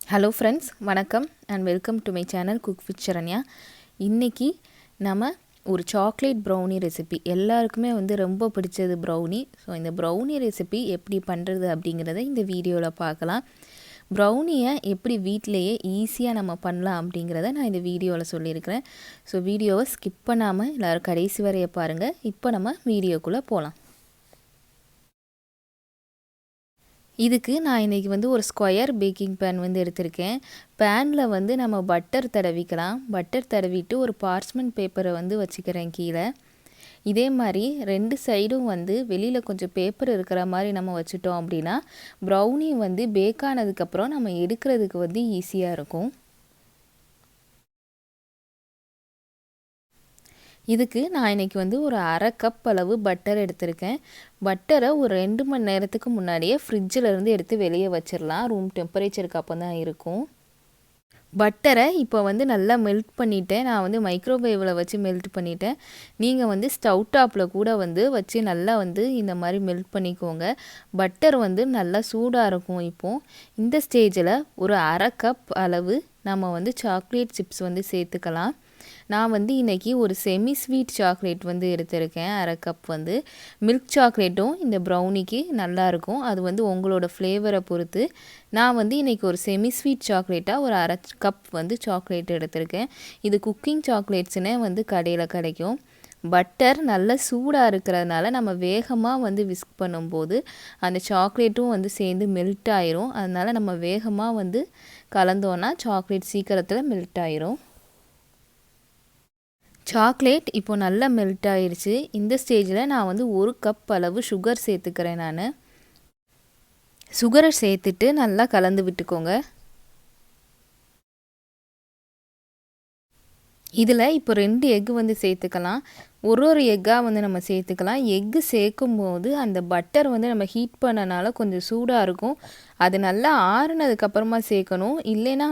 Hello friends, வணக்கம் and welcome to my channel CookWithSaranya. இன்றைக்கி நம்ம ஒரு சாக்லேட் ப்ரௌனி ரெசிபி, எல்லாருக்குமே ரொம்ப பிடிச்சது ப்ரௌனி. ஸோ இந்த ப்ரௌனி ரெசிபி எப்படி பண்ணுறது அப்படிங்கிறத இந்த வீடியோவில் பார்க்கலாம். ப்ரௌனியை எப்படி வீட்டிலையே ஈஸியாக நம்ம பண்ணலாம் அப்படிங்கிறத நான் இந்த வீடியோவில் சொல்லியிருக்கிறேன். ஸோ வீடியோவை ஸ்கிப் பண்ணாமல் எல்லோரும் கடைசி வரைய பாருங்கள். இப்போ நம்ம வீடியோக்குள்ளே போகலாம். இதுக்கு நான் இன்றைக்கி ஒரு ஸ்கொயர் பேக்கிங் பேன் எடுத்திருக்கேன். பேனில் நம்ம பட்டர் தடவிக்கலாம். பட்டர் தடவிட்டு ஒரு பார்ச்மெண்ட் பேப்பரை வச்சுக்கிறேன் கீழே. இதே மாதிரி 2 சைடும் வெளியில் கொஞ்சம் பேப்பர் இருக்கிற மாதிரி நம்ம வச்சுட்டோம் அப்படின்னா ப்ரௌனி பேக் ஆனதுக்கப்புறம் நம்ம எடுக்கிறதுக்கு ஈஸியாக இருக்கும். இதுக்கு நான் இன்றைக்கி ஒரு 1/2 கப் அளவு பட்டர் எடுத்திருக்கேன். பட்டரை ஒரு 2 மணி நேரத்துக்கு முன்னாடியே ஃப்ரிட்ஜில் எடுத்து வெளியே வச்சிடலாம். ரூம் டெம்பரேச்சருக்கு அப்போ தான் இருக்கும். பட்டரை இப்போ நல்லா மெல்ட் பண்ணிவிட்டேன். நான் மைக்ரோவேவில் வச்சு மெல்ட் பண்ணிவிட்டேன். நீங்கள் ஸ்டவ் டாப்பில் கூட வச்சு நல்லா இந்த மாதிரி மெல்ட் பண்ணிக்கோங்க. பட்டர் நல்லா சூடாக இருக்கும். இப்போது இந்த ஸ்டேஜில் ஒரு 1/2 கப் அளவு நம்ம சாக்லேட் சிப்ஸ் சேர்த்துக்கலாம். நான் இன்றைக்கி ஒரு செமி ஸ்வீட் சாக்லேட் எடுத்திருக்கேன். 1/2 கப் மில்க் சாக்லேட்டும் இந்த ப்ரௌனிக்கு நல்லாயிருக்கும். அது உங்களோட ஃப்ளேவரை பொறுத்து. நான் இன்றைக்கி ஒரு செமி ஸ்வீட் சாக்லேட்டாக ஒரு 1/2 கப் சாக்லேட் எடுத்திருக்கேன். இது குக்கிங் சாக்லேட்ஸ்னே கடையில் கிடைக்கும். பட்டர் நல்லா சூடாக இருக்கிறதுனால நம்ம வேகமாக விஸ்க் பண்ணும்போது அந்த சாக்லேட்டும் சேர்ந்து மெல்ட் ஆயிரும். அதனால் நம்ம வேகமாக கலந்தோன்னா சாக்லேட் சீக்கிரத்தில் மெல்ட் ஆயிரும். சாக்லேட் இப்போ நல்லா மெல்ட் ஆயிடுச்சு. இந்த ஸ்டேஜில் நான் 1 கப் அளவு சுகர் சேர்த்துக்கிறேன். நான் சுகரை சேர்த்துட்டு நல்லா கலந்து விட்டுக்கோங்க. இதில் இப்போ 2 எக்கு சேர்த்துக்கலாம். ஒரு எக்காக நம்ம சேர்த்துக்கலாம். எக்கு சேர்க்கும் போது அந்த பட்டர் நம்ம ஹீட் பண்ணனால கொஞ்சம் சூடாக இருக்கும். அது நல்லா ஆறுனதுக்கப்புறமா சேர்க்கணும். இல்லைன்னா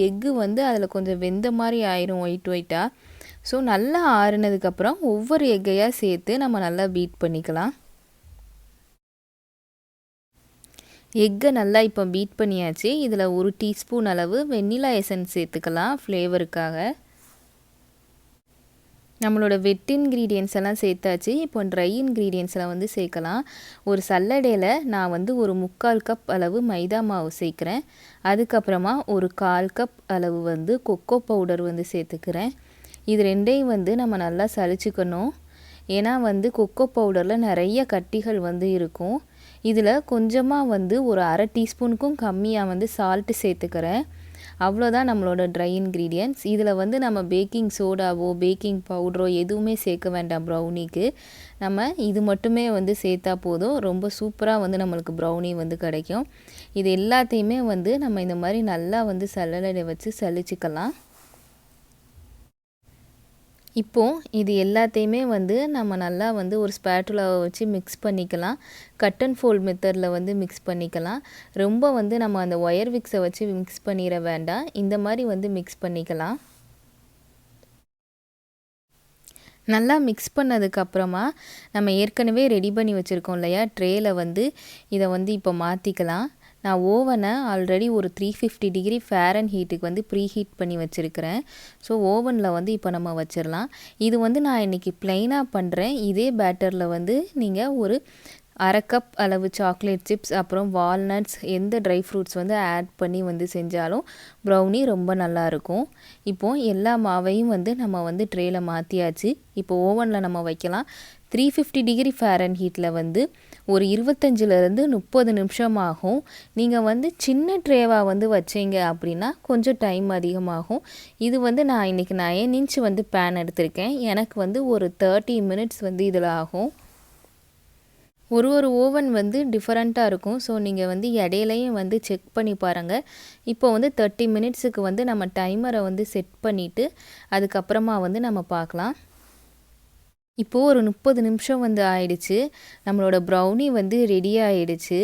எக்கு அதில் கொஞ்சம் வெந்த மாதிரி ஆயிரும் ஒயிட்டாக. ஸோ நல்லா ஆறுனதுக்கப்புறம் ஒவ்வொரு எக்கையாக சேர்த்து நம்ம நல்லா பீட் பண்ணிக்கலாம். எக்கை நல்லா இப்போ பீட் பண்ணியாச்சு. இதில் 1 டீஸ்பூன் அளவு வெண்ணிலா எசன்ஸ் சேர்த்துக்கலாம் ஃப்ளேவருக்காக. நம்மளோட வெட் இன்க்ரீடியன்ஸ் எல்லாம் சேர்த்தாச்சு. இப்போ ட்ரை இன்க்ரீடியன்ஸில் சேர்க்கலாம். ஒரு சல்லடையில் நான் ஒரு 3/4 கப் அளவு மைதா மாவு சேர்க்குறேன். அதுக்கப்புறமா ஒரு 1/4 கப் அளவு கொக்கோ பவுடர் சேர்த்துக்கிறேன். இது ரெண்டையும் நம்ம நல்லா சலிச்சுக்கணும். ஏன்னா கொக்கோ பவுடரில் நிறைய கட்டிகள் இருக்கும். இதில் கொஞ்சமாக ஒரு 1/2 டீஸ்பூனுக்கும் கம்மியாக சால்ட்டு சேர்த்துக்கிறேன். அவ்வளோதான் நம்மளோட ட்ரை இன்க்ரீடியன்ட்ஸ். இதில் நம்ம பேக்கிங் சோடாவோ பேக்கிங் பவுடரோ எதுவுமே சேர்க்க வேண்டாம். ப்ரௌனிக்கு நம்ம இது மட்டுமே சேர்த்தா போதும். ரொம்ப சூப்பராக நம்மளுக்கு ப்ரௌனி கிடைக்கும். இது எல்லாத்தையுமே நம்ம இந்த மாதிரி நல்லா சல்லடை வச்சு சலிச்சுக்கலாம். இப்போது இது எல்லாத்தையுமே நம்ம நல்லா ஒரு ஸ்பேட்டுலாவை வச்சு மிக்ஸ் பண்ணிக்கலாம். கட் அண்ட் ஃபோல்ட் மெத்தடில் மிக்ஸ் பண்ணிக்கலாம். ரொம்ப நம்ம அந்த ஒயர் விக்ஸை வச்சு மிக்ஸ் பண்ணிட வேண்டாம். இந்த மாதிரி மிக்ஸ் பண்ணிக்கலாம். நல்லா மிக்ஸ் பண்ணதுக்கப்புறமா நம்ம ஏற்கனவே ரெடி பண்ணி வச்சுருக்கோம் இல்லையா, ட்ரேயில் இதை இப்போ மாற்றிக்கலாம். நான் ஓவனை ஆல்ரெடி ஒரு 350 டிகிரி ஃபாரன்ஹீட்டுக்கு ப்ரீ ஹீட் பண்ணி வச்சுருக்கிறேன். ஸோ ஓவனில் இப்போ நம்ம வச்சிடலாம். இது நான் இன்றைக்கி ப்ளைனாக பண்ணுறேன். இதே பேட்டரில் நீங்கள் ஒரு 1/2 கப் அளவு சாக்லேட் சிப்ஸ் அப்புறம் வால்நட்ஸ் எந்த ட்ரை ஃப்ரூட்ஸ் ஆட் பண்ணி செஞ்சாலும் ப்ரௌனி ரொம்ப நல்லாயிருக்கும். இப்போது எல்லா மாவையும் நம்ம ட்ரேயில் மாற்றியாச்சு. இப்போ ஓவனில் நம்ம வைக்கலாம். 350 டிகிரி ஃபாரன்ஹீட்டில் ஒரு 25லேருந்து 30 நிமிஷம் ஆகும். நீங்கள் சின்ன ட்ரேவாக வச்சிங்க அப்படின்னா கொஞ்சம் டைம் அதிகமாகும். இது நான் இன்றைக்கி 9 இன்ச் பேன் எடுத்திருக்கேன். எனக்கு ஒரு 30 மினிட்ஸ் இதில் ஆகும். ஒரு ஓவன் டிஃப்ரெண்ட்டாக இருக்கும். ஸோ நீங்கள் இடையிலையும் செக் பண்ணி பாருங்கள். இப்போ 30 மினிட்ஸுக்கு நம்ம டைமரை செட் பண்ணிவிட்டு அதுக்கப்புறமா நம்ம பார்க்கலாம். இப்போது ஒரு 30 நிமிஷம் ஆயிடுச்சு. நம்மளோட ப்ரௌனி ரெடி ஆகிடுச்சு.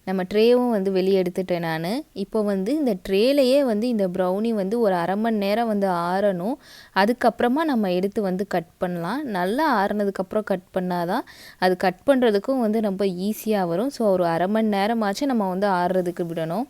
நம்ம ட்ரேவும் வெளியே எடுத்துட்டேன் நான். இப்போ இந்த ட்ரேலையே இந்த ப்ரௌனி ஒரு 1/2 மணி நேரம் ஆறணும். அதுக்கப்புறமா நம்ம எடுத்து கட் பண்ணலாம். நல்லா ஆறுனதுக்கப்புறம் கட் பண்ணாதான் அது கட் பண்ணுறதுக்கும் ரொம்ப ஈஸியாக வரும். ஸோ ஒரு 1/2 மணி நேரமாச்சு நம்ம ஆறுறதுக்கு விடணும்.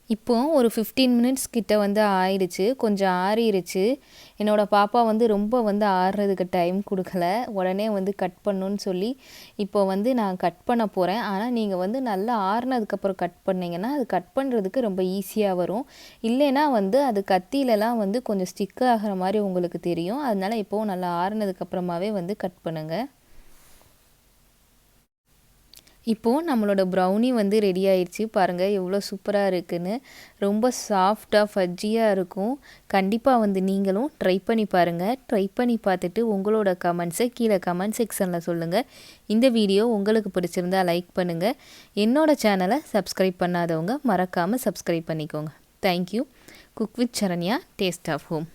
இப்போ ஒரு 15 மினிட்ஸ் கிட்ட வந்து ஆயிடுச்சு. கொஞ்சம் ஆறிருச்சு. என்னோட பாப்பா வந்து ரொம்ப வந்து ஆறுறதுக்கு டைம் குடுக்கல. உடனே வந்து கட் பண்ணணும்னு சொல்லி, இப்போ வந்து நான் கட் பண்ண போறேன். ஆனா நீங்க வந்து நல்லா ஆறுனதுக்கப்புறம் கட் பண்ணீங்கன்னா, அது கட் பண்ணுறதுக்கு ரொம்ப ஈஸியா வரும். இல்லைன்னா வந்து அது கத்தியிலலாம் வந்து கொஞ்சம் ஸ்டிக் ஆகுற மாரி உங்களுக்கு தெரியும். அதனால இப்போவும் நல்லா ஆறுனதுக்கு அப்புறமாவே வந்து கட் பண்ணுங்க. இப்போது நம்மளோட ப்ரௌனி வந்து ரெடி ஆயிடுச்சு. பாருங்கள் எவ்வளோ சூப்பராக இருக்குன்னு. ரொம்ப சாஃப்டாக ஃபஜ்ஜியாக இருக்கும். கண்டிப்பாக வந்து நீங்களும் ட்ரை பண்ணி பாருங்கள். ட்ரை பண்ணி பார்த்துட்டு உங்களோட கமெண்ட்ஸை கீழே கமெண்ட் செக்ஷனில் சொல்லுங்கள். இந்த வீடியோ உங்களுக்கு பிடிச்சிருந்தா லைக் பண்ணுங்கள். என்னோடய சேனலை சப்ஸ்கிரைப் பண்ணாதவங்க மறக்காமல் சப்ஸ்கிரைப் பண்ணிக்கோங்க. Thank you. Cook with Saranya, taste of home.